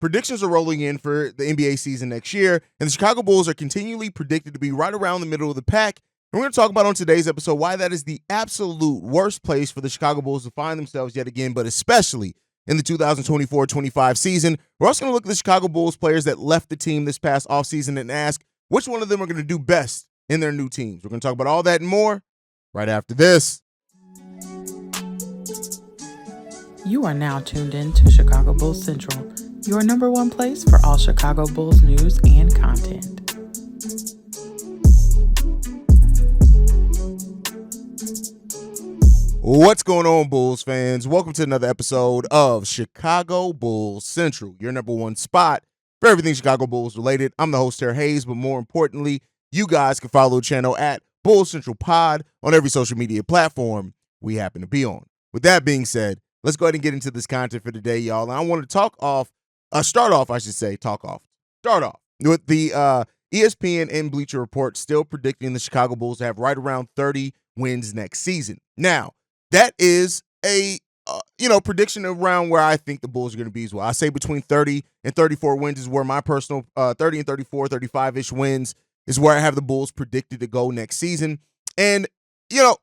predictions are rolling in for the NBA season next year, and the Chicago Bulls are continually predicted to be right around the middle of the pack. And we're going to talk about on today's episode why that is the absolute worst place for the Chicago Bulls to find themselves yet again, but especially in the 2024-25 season. We're also going to look at the Chicago Bulls players that left the team this past offseason and ask which one of them are going to do best in their new teams. We're going to talk about all that and more right after this. You are now tuned in to Chicago Bulls Central, your number one place for all Chicago Bulls news and content. What's going on, Bulls fans? Welcome to another episode of Chicago Bulls Central, your number one spot for everything Chicago Bulls related. I'm the host here, Haize, but more importantly, you guys can follow the channel at Bulls Central Pod on every social media platform we happen to be on. With that being said, let's go ahead and get into this content for today, y'all. And I want to start off with the ESPN and Bleacher Report still predicting the Chicago Bulls to have right around 30 wins next season. Now, that is a prediction around where I think the Bulls are going to be as well. I say between 30 and 34 wins is where my personal 30 and 34, 35-ish wins is where I have the Bulls predicted to go next season. And,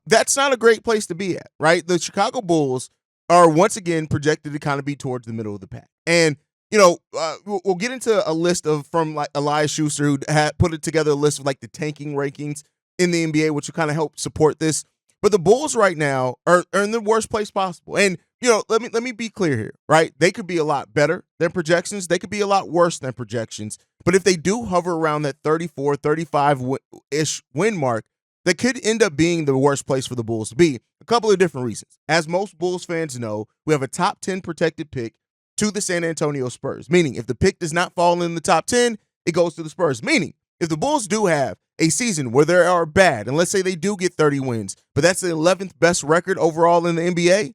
that's not a great place to be at, right? The Chicago Bulls are once again projected to kind of be towards the middle of the pack. And, we'll get into a list from like Elias Schuster, who had put it together a list of like the tanking rankings in the NBA, which will kind of help support this. But the Bulls right now are in the worst place possible. And, let me be clear here, right? They could be a lot better than projections. They could be a lot worse than projections. But if they do hover around that 34, 35-ish win mark, that could end up being the worst place for the Bulls to be. A couple of different reasons. As most Bulls fans know, we have a top 10 protected pick to the San Antonio Spurs, meaning if the pick does not fall in the top 10, it goes to the Spurs, meaning if the Bulls do have a season where they are bad, and let's say they do get 30 wins, but that's the 11th best record overall in the NBA,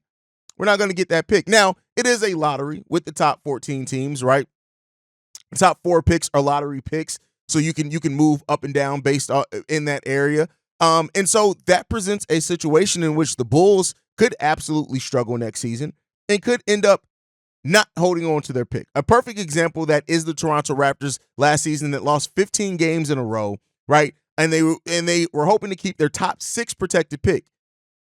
we're not going to get that pick. Now, it is a lottery with the top 14 teams, right? The top 4 picks are lottery picks, so you can move up and down based on in that area. And so that presents a situation in which the Bulls could absolutely struggle next season and could end up not holding on to their pick. A perfect example of that is the Toronto Raptors last season that lost 15 games in a row, right? And they were hoping to keep their top 6 protected pick.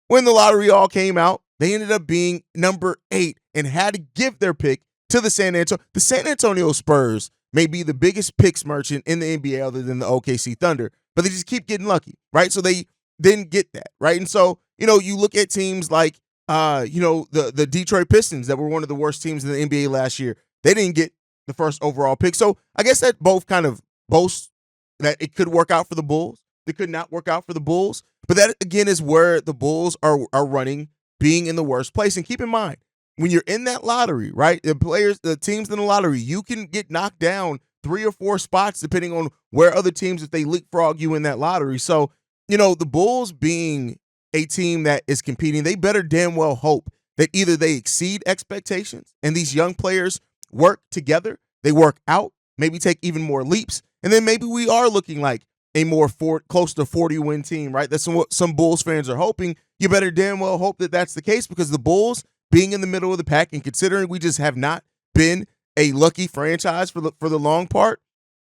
When the lottery all came out, they ended up being number 8 and had to give their pick to the San Antonio Spurs may be the biggest picks merchant in the NBA other than the OKC Thunder, but they just keep getting lucky, right? So they didn't get that, right? And so, you look at teams like the Detroit Pistons that were one of the worst teams in the NBA last year. They didn't get the first overall pick. So I guess that both kind of boasts that it could work out for the Bulls. It could not work out for the Bulls. But that, again, is where the Bulls are running, being in the worst place. And keep in mind, when you're in that lottery, right, the teams in the lottery, you can get knocked down 3 or 4 spots depending on where other teams, if they leapfrog you in that lottery. So, the Bulls being a team that is competing, they better damn well hope that either they exceed expectations and these young players work together, they work out, maybe take even more leaps, and then maybe we are looking like a more close to 40-win team, right? That's what some Bulls fans are hoping. You better damn well hope that that's the case, because the Bulls being in the middle of the pack and considering we just have not been a lucky franchise for the long part,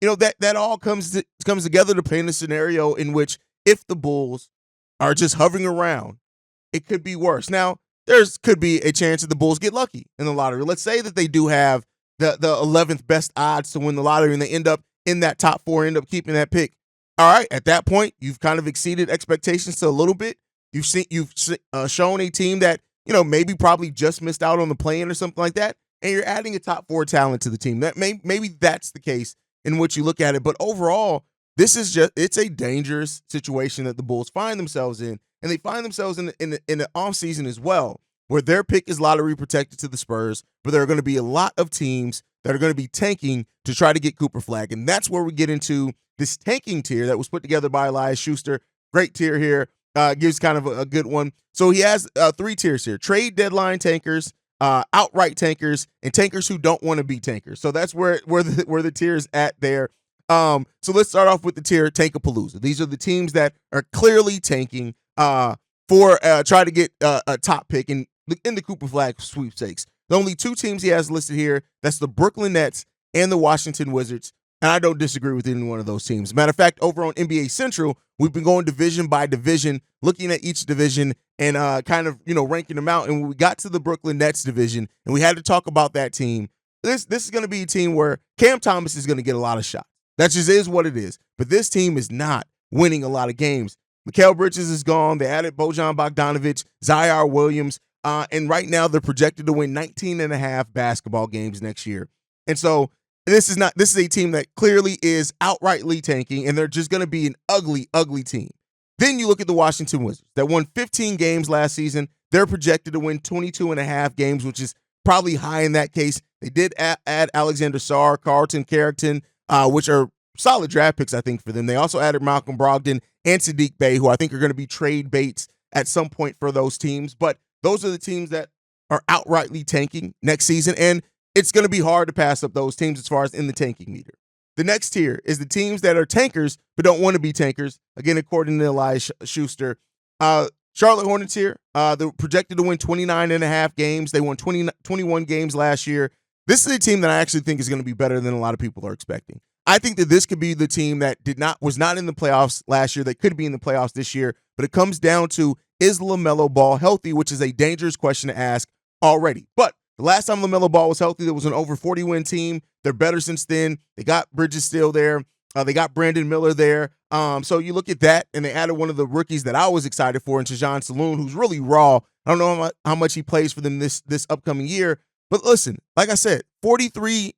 that all comes together to paint a scenario in which if the Bulls are just hovering around, it could be worse. Now, could be a chance that the Bulls get lucky in the lottery. Let's say that they do have the 11th best odds to win the lottery and they end up in that top 4, end up keeping that pick. All right, at that point, you've kind of exceeded expectations to a little bit. You've shown a team that, maybe probably just missed out on the play-in or something like that, and you're adding a top 4 talent to the team. That maybe that's the case in which you look at it. But overall, it's a dangerous situation that the Bulls find themselves in, and they find themselves in the offseason as well, where their pick is lottery protected to the Spurs, but there are going to be a lot of teams that are going to be tanking to try to get Cooper Flag, and that's where we get into this tanking tier that was put together by Elias Schuster. Great tier here, gives kind of a good one. So he has 3 tiers here: trade deadline tankers, outright tankers, and tankers who don't want to be tankers. So that's where the tiers at there. So let's start off with the tier Tankapalooza. These are the teams that are clearly tanking for try to get a top pick in the Cooper Flag sweepstakes. The only 2 teams he has listed here, that's the Brooklyn Nets and the Washington Wizards. And I don't disagree with any one of those teams. Matter of fact, over on NBA Central, we've been going division by division, looking at each division and kind of, ranking them out. And when we got to the Brooklyn Nets division and we had to talk about that team, this is going to be a team where Cam Thomas is going to get a lot of shots. That just is what it is. But this team is not winning a lot of games. Mikal Bridges is gone. They added Bojan Bogdanovic, Zaire Williams, and right now they're projected to win 19 and a half basketball games next year. And so this is a team that clearly is outrightly tanking, and they're just going to be an ugly, ugly team. Then you look at the Washington Wizards that won 15 games last season. They're projected to win 22 and a half games, which is probably high in that case. They did add Alexander Sarr, Carlton Carrington, which are solid draft picks, I think, for them. They also added Malcolm Brogdon and Sadiq Bey, who I think are going to be trade baits at some point for those teams. But those are the teams that are outrightly tanking next season, and it's going to be hard to pass up those teams as far as in the tanking meter. The next tier is the teams that are tankers but don't want to be tankers. Again, according to Elias Schuster, Charlotte Hornets here, they're projected to win 29 and a half games. They won 21 games last year. This is a team that I actually think is going to be better than a lot of people are expecting. I think that this could be the team that was not in the playoffs last year that could be in the playoffs this year, but it comes down to, is LaMelo Ball healthy, which is a dangerous question to ask already. But the last time LaMelo Ball was healthy, there was an over 40-win team. They're better since then. They got Bridges still there. They got Brandon Miller there. So you look at that, and they added one of the rookies that I was excited for, in Tajon Saloon, who's really raw. I don't know how much he plays for them this upcoming year. But listen, like I said, 43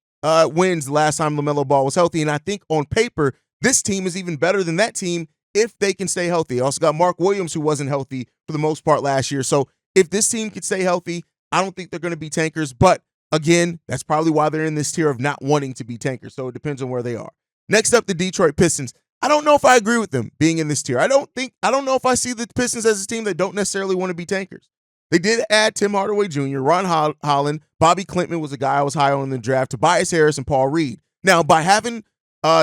wins the last time LaMelo Ball was healthy, and I think on paper, this team is even better than that team if they can stay healthy. Also got Mark Williams, who wasn't healthy for the most part last year. So if this team can stay healthy, I don't think they're going to be tankers. But again, that's probably why they're in this tier of not wanting to be tankers. So it depends on where they are. Next up, the Detroit Pistons. I don't know if I agree with them being in this tier. I don't know if I see the Pistons as a team that don't necessarily want to be tankers. They did add Tim Hardaway Jr., Ron Holland, Bobby Clinton was a guy I was high on in the draft, Tobias Harris, and Paul Reed. Now, by having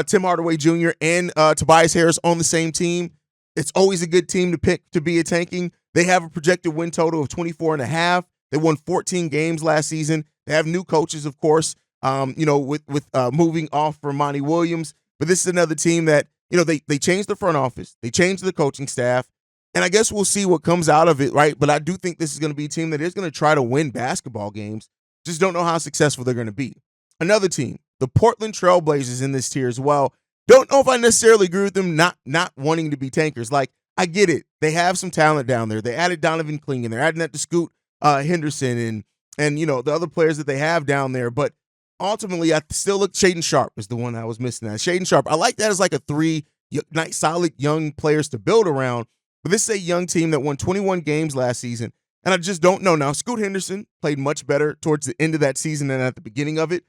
Tim Hardaway Jr. and Tobias Harris on the same team, it's always a good team to pick to be a tanking. They have a projected win total of 24 and a half. They won 14 games last season. They have new coaches, of course, with moving off from Monty Williams. But this is another team that, they changed the front office. They changed the coaching staff. And I guess we'll see what comes out of it, right? But I do think this is going to be a team that is going to try to win basketball games. Just don't know how successful they're going to be. Another team, the Portland Trail Blazers, in this tier as well. Don't know if I necessarily agree with them not wanting to be tankers. Like, I get it. They have some talent down there. They added Donovan Clingan. They're adding that to Scoot Henderson and the other players that they have down there. But ultimately, I still look, Shaedon Sharpe is the one I was missing. Shaedon Sharpe, I like that as like a 3 nice, solid young players to build around. But this is a young team that won 21 games last season, and I just don't know. Now, Scoot Henderson played much better towards the end of that season than at the beginning of it,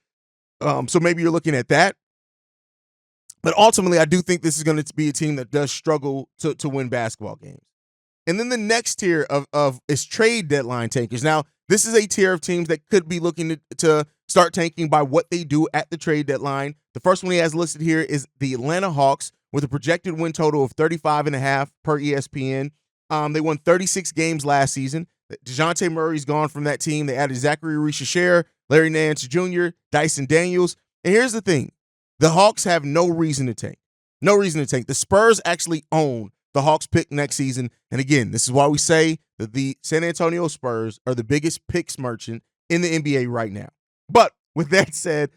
so maybe you're looking at that. But ultimately, I do think this is going to be a team that does struggle to win basketball games. And then the next tier of is trade deadline tankers. Now, this is a tier of teams that could be looking to start tanking by what they do at the trade deadline. The first one he has listed here is the Atlanta Hawks, with a projected win total of 35.5 per ESPN. They won 36 games last season. DeJounte Murray's gone from that team. They added Zachary Richard, Larry Nance Jr., Dyson Daniels. And here's the thing. The Hawks have no reason to tank. No reason to tank. The Spurs actually own the Hawks pick next season. And again, this is why we say that the San Antonio Spurs are the biggest picks merchant in the NBA right now. But with that said,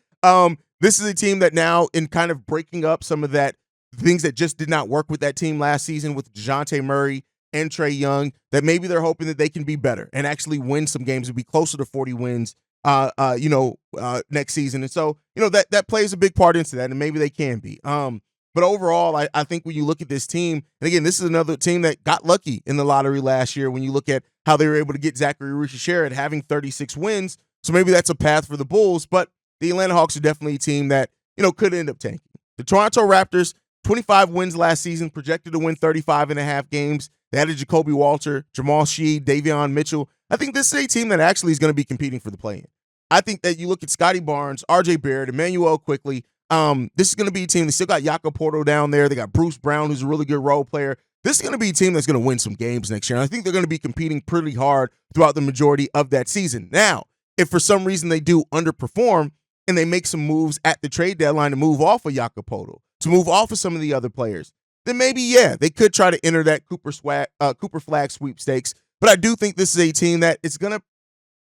this is a team that now, in kind of breaking up some of that things that just did not work with that team last season with DeJounte Murray and Trae Young, that maybe they're hoping that they can be better and actually win some games and be closer to 40 wins, next season. And so, that plays a big part into that, and maybe they can be. But overall, I think when you look at this team, and again, this is another team that got lucky in the lottery last year when you look at how they were able to get Zachary Richard having 36 wins. So maybe that's a path for the Bulls, but the Atlanta Hawks are definitely a team that, could end up tanking. The Toronto Raptors, 25 wins last season, projected to win 35.5 games. They added Jacoby Walter, Jamal Sheed, Davion Mitchell. I think this is a team that actually is going to be competing for the play-in. I think that you look at Scotty Barnes, RJ Barrett, Emmanuel Quickley. This is going to be a team. They still got Jakob Porto down there. They got Bruce Brown, who's a really good role player. This is going to be a team that's going to win some games next year. And I think they're going to be competing pretty hard throughout the majority of that season. Now, if for some reason they do underperform, and they make some moves at the trade deadline to move off of Jakob, to move off of some of the other players, then maybe, yeah, they could try to enter that Cooper Flag sweepstakes. But I do think this is a team that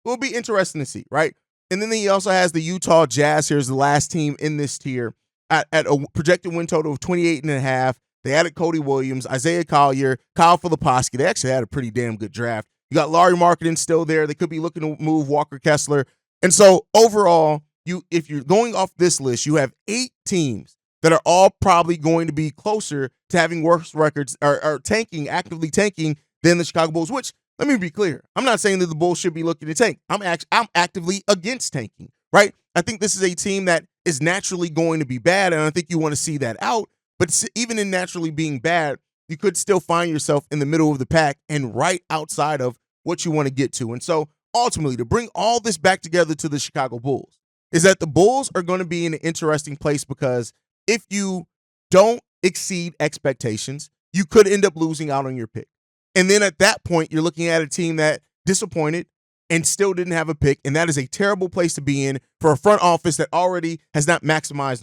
will be interesting to see, right? And then he also has the Utah Jazz here as the last team in this tier at a projected win total of 28.5. They added Cody Williams, Isaiah Collier, Kyle Filipowski. They actually had a pretty damn good draft. You got Larry Marketing still there. They could be looking to move Walker Kessler. And so overall, if you're going off this list, you have 8 teams that are all probably going to be closer to having worse records or actively tanking than the Chicago Bulls, which, let me be clear, I'm not saying that the Bulls should be looking to tank. I'm actively against tanking, right? I think this is a team that is naturally going to be bad, and I think you want to see that out. But even in naturally being bad, you could still find yourself in the middle of the pack and right outside of what you want to get to. And so ultimately, to bring all this back together to the Chicago Bulls, is that the Bulls are going to be in an interesting place because if you don't exceed expectations, you could end up losing out on your pick. And then at that point, you're looking at a team that disappointed and still didn't have a pick, and that is a terrible place to be in for a front office that already has not maximized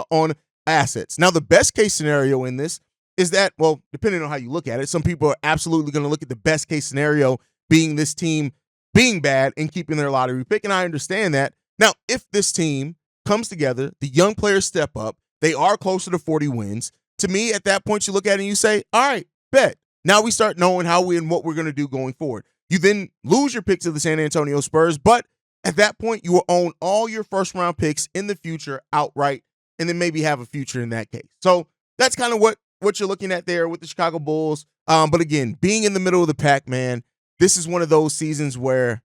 on assets. Now, the best case scenario in this is that, well, depending on how you look at it, some people are absolutely going to look at the best case scenario being this team being bad and keeping their lottery pick, and I understand that. Now, if this team comes together, the young players step up, they are closer to 40 wins. To me, at that point, you look at it and you say, all right, bet. Now we start knowing how and what we're going to do going forward. You then lose your pick to the San Antonio Spurs, but at that point, you will own all your first-round picks in the future outright and then maybe have a future in that case. So that's kind of what you're looking at there with the Chicago Bulls. But again, being in the middle of the pack, man, this is one of those seasons where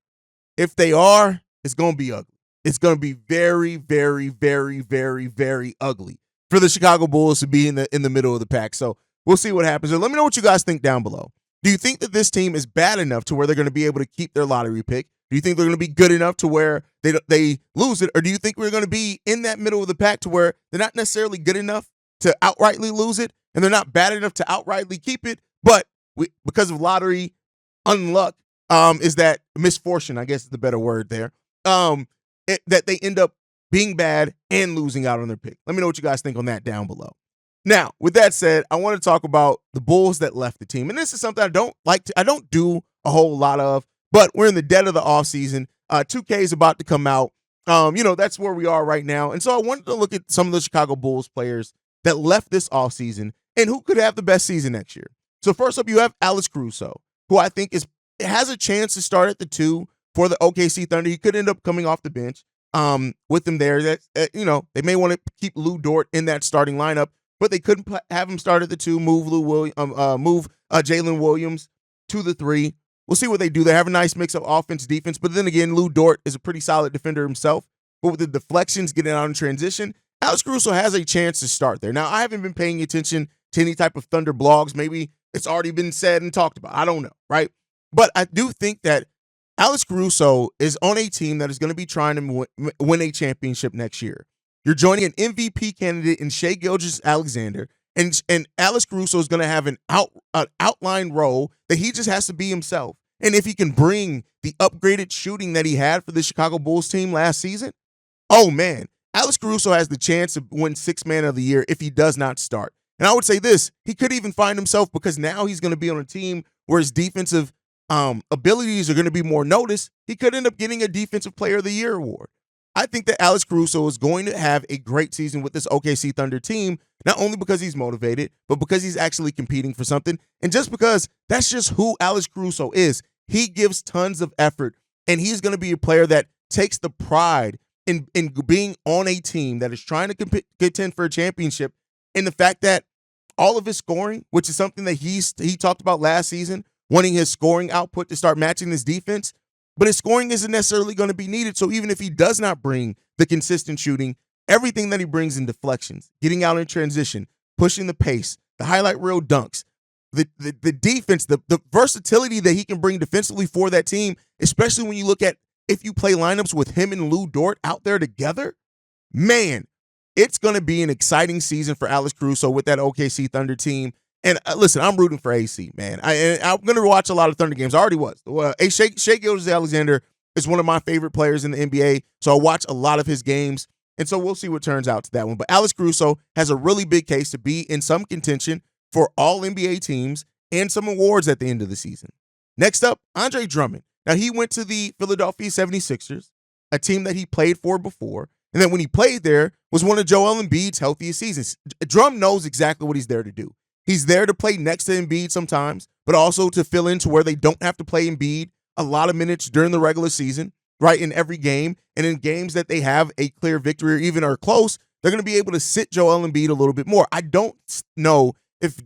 if they are, it's going to be ugly. It's going to be very, very, very, very, very ugly for the Chicago Bulls to be in the middle of the pack. So we'll see what happens. And let me know what you guys think down below. Do you think that this team is bad enough to where they're going to be able to keep their lottery pick? Do you think they're going to be good enough to where they lose it? Or do you think we're going to be in that middle of the pack to where they're not necessarily good enough to outrightly lose it, and they're not bad enough to outrightly keep it, but because of lottery unluck, is that misfortune, I guess is the better word there, that they end up being bad and losing out on their pick? Let me know what you guys think on that down below. Now, with that said, I want to talk about the Bulls that left the team. And this is something I don't do a whole lot of, but we're in the dead of the offseason. 2K is about to come out. That's where we are right now. And so I wanted to look at some of the Chicago Bulls players that left this offseason and who could have the best season next year. So first up, you have Alex Caruso, who I think has a chance to start at the 2 for the OKC Thunder. He could end up coming off the bench with them there. They may want to keep Lou Dort in that starting lineup, but they couldn't have him start at the 2, move Jalen Williams to the 3. We'll see what they do. They have a nice mix of offense, defense, but then again, Lou Dort is a pretty solid defender himself. But with the deflections getting out in transition, Alex Caruso has a chance to start there. Now, I haven't been paying attention to any type of Thunder blogs. Maybe it's already been said and talked about. I don't know, right? But I do think that Alex Caruso is on a team that is going to be trying to win a championship next year. You're joining an MVP candidate in Shai Gilgeous-Alexander, and Alex Caruso is going to have an outline role that he just has to be himself. And if he can bring the upgraded shooting that he had for the Chicago Bulls team last season, oh man, Alex Caruso has the chance to win 6th Man of the Year if he does not start. And I would say this, he could even find himself, because now he's going to be on a team where his defensive abilities are going to be more noticed. He could end up getting a Defensive Player of the Year award. I think that Alex Caruso is going to have a great season with this OKC Thunder team, not only because he's motivated, but because he's actually competing for something. And just because that's just who Alex Caruso is. He gives tons of effort, and he's going to be a player that takes the pride in being on a team that is trying to contend for a championship. And the fact that all of his scoring, which is something that he talked about last season, wanting his scoring output to start matching his defense, but his scoring isn't necessarily going to be needed. So even if he does not bring the consistent shooting, everything that he brings in deflections, getting out in transition, pushing the pace, the highlight reel dunks, the defense, the versatility that he can bring defensively for that team, especially when you look at if you play lineups with him and Lou Dort out there together, man, it's going to be an exciting season for Alex Caruso with that OKC Thunder team. And listen, I'm rooting for AC, man. I'm going to watch a lot of Thunder games. I already was. Shai Gilgeous-Alexander is one of my favorite players in the NBA, so I watch a lot of his games, and so we'll see what turns out to that one. But Alex Caruso has a really big case to be in some contention for all NBA teams and some awards at the end of the season. Next up, Andre Drummond. Now, he went to the Philadelphia 76ers, a team that he played for before, and then when he played there was one of Joel Embiid's healthiest seasons. Drum knows exactly what he's there to do. He's there to play next to Embiid sometimes, but also to fill in to where they don't have to play Embiid a lot of minutes during the regular season, right, in every game. And in games that they have a clear victory or even are close, they're going to be able to sit Joel Embiid a little bit more. I don't know if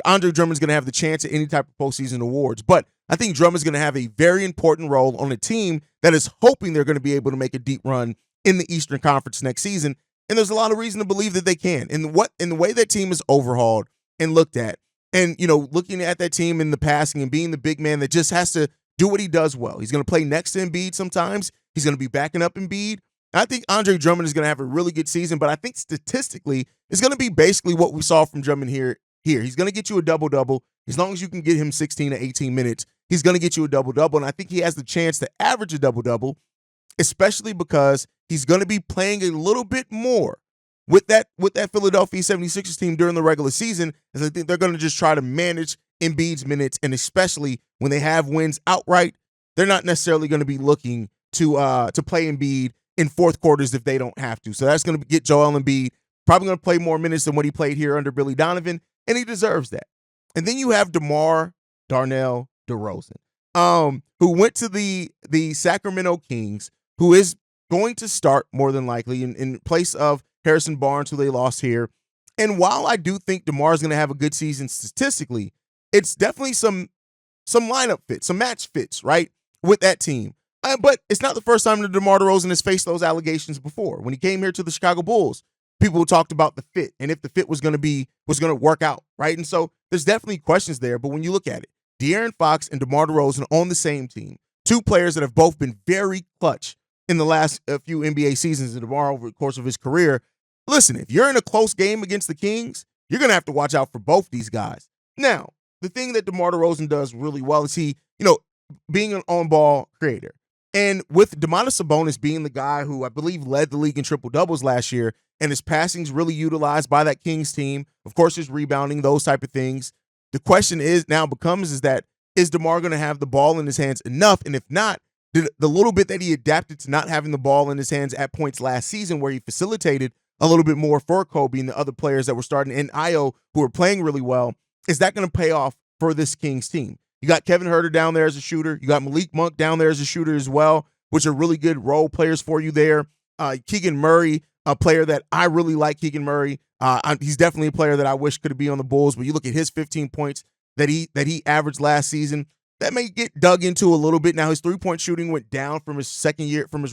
Andre Drummond's going to have the chance at any type of postseason awards, but I think Drummond's going to have a very important role on a team that is hoping they're going to be able to make a deep run in the Eastern Conference next season. And there's a lot of reason to believe that they can. In the way that team is overhauled and looked at, and looking at that team in the passing and being the big man that just has to do what he does well. He's going to play next to Embiid sometimes. He's going to be backing up Embiid. I think Andre Drummond is going to have a really good season, but I think statistically it's going to be basically what we saw from Drummond here. He's going to get you a double-double. As long as you can get him 16 to 18 minutes, he's going to get you a double-double, and I think he has the chance to average a double-double, especially because he's going to be playing a little bit more with that Philadelphia 76ers team during the regular season, as I think they're going to just try to manage Embiid's minutes, and especially when they have wins outright, they're not necessarily going to be looking to play Embiid in fourth quarters if they don't have to. So that's going to get Joel Embiid probably going to play more minutes than what he played here under Billy Donovan, and he deserves that. And then you have DeMar DeRozan, who went to the Sacramento Kings, who is going to start more than likely in place of Harrison Barnes, who they lost here. And while I do think DeMar is going to have a good season statistically, it's definitely some lineup fits, some match fits, right, with that team. But it's not the first time that DeMar DeRozan has faced those allegations before. When he came here to the Chicago Bulls, people talked about the fit and if the fit was going to work out, right? And so there's definitely questions there. But when you look at it, De'Aaron Fox and DeMar DeRozan on the same team, two players that have both been very clutch in the last few NBA seasons, and DeMar over the course of his career. Listen, if you're in a close game against the Kings, you're going to have to watch out for both these guys. Now, the thing that DeMar DeRozan does really well is he, being an on-ball creator. And with Domantas Sabonis being the guy who I believe led the league in triple-doubles last year, and his passing's really utilized by that Kings team, of course his rebounding, those type of things, the question is DeMar going to have the ball in his hands enough? And if not, the little bit that he adapted to not having the ball in his hands at points last season where he facilitated a little bit more for Kobe and the other players that were starting in Io who were playing really well, is that going to pay off for this Kings team? You got Kevin Huerter down there as a shooter. You got Malik Monk down there as a shooter as well, which are really good role players for you there. Keegan Murray, a player that I really like. Keegan Murray, he's definitely a player that I wish could be on the Bulls, but you look at his 15 points that he averaged last season, that may get dug into a little bit. Now his three-point shooting went down from his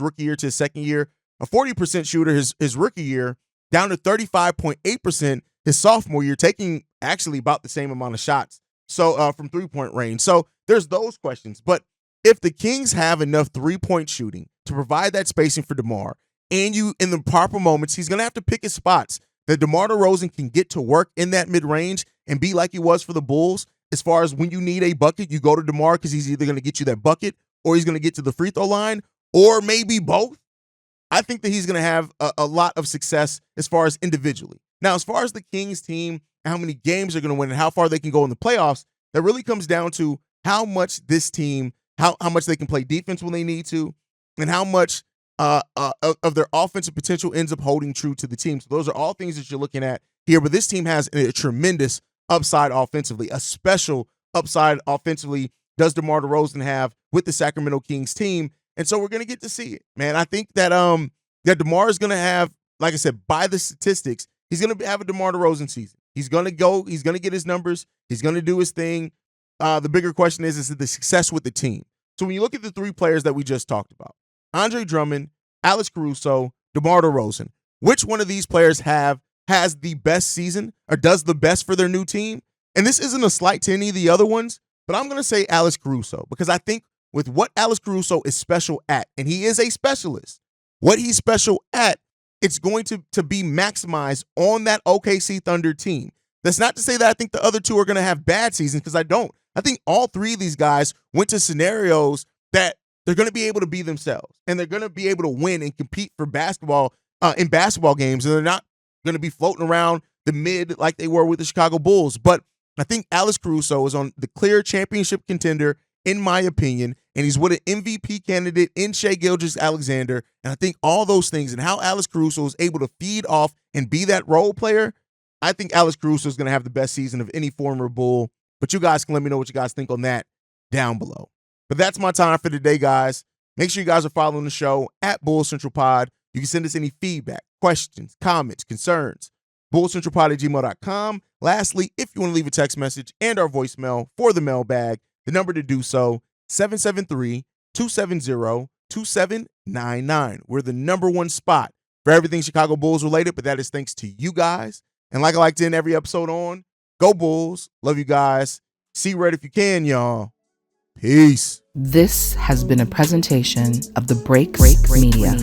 rookie year to his second year. A 40% shooter his rookie year, down to 35.8% his sophomore year, taking actually about the same amount of shots from three-point range. So there's those questions. But if the Kings have enough three-point shooting to provide that spacing for DeMar, and you in the proper moments, he's going to have to pick his spots that DeMar DeRozan can get to work in that mid-range and be like he was for the Bulls. As far as when you need a bucket, you go to DeMar because he's either going to get you that bucket or he's going to get to the free throw line or maybe both. I think that he's going to have a lot of success as far as individually. Now, as far as the Kings team, how many games they're going to win and how far they can go in the playoffs, that really comes down to how much this team, how much they can play defense when they need to, and how much of their offensive potential ends up holding true to the team. So those are all things that you're looking at here. But this team has a tremendous upside offensively, a special upside offensively does DeMar DeRozan have with the Sacramento Kings team. And so we're going to get to see it, man. I think that DeMar is going to have, like I said, by the statistics, he's going to have a DeMar DeRozan season. He's going to go, he's going to get his numbers, he's going to do his thing. The bigger question is the success with the team. So when you look at the three players that we just talked about, Andre Drummond, Alex Caruso, DeMar DeRozan, which one of these players has the best season or does the best for their new team? And this isn't a slight to any of the other ones, but I'm going to say Alex Caruso because I think with what Alex Caruso is special at, and he is a specialist, what he's special at, it's going to be maximized on that OKC Thunder team. That's not to say that I think the other two are going to have bad seasons because I don't. I think all three of these guys went to scenarios that they're going to be able to be themselves, and they're going to be able to win and compete for basketball in basketball games, and they're not going to be floating around the mid like they were with the Chicago Bulls. But I think Alex Caruso is on the clear championship contender, in my opinion, and he's with an MVP candidate in Shai Gilgeous-Alexander. And I think all those things and how Alex Caruso is able to feed off and be that role player, I think Alex Caruso is going to have the best season of any former Bull. But you guys can let me know what you guys think on that down below. But that's my time for today, guys. Make sure you guys are following the show at Bull Central Pod. You can send us any feedback, questions, comments, concerns, bullcentralpod@gmail.com. Lastly, if you want to leave a text message and our voicemail for the mailbag, the number to do so, 773-270-2799. We're the number one spot for everything Chicago Bulls related, but that is thanks to you guys. And like I like to end every episode on, go Bulls. Love you guys. See red if you can, y'all. Peace. This has been a presentation of the Break Media.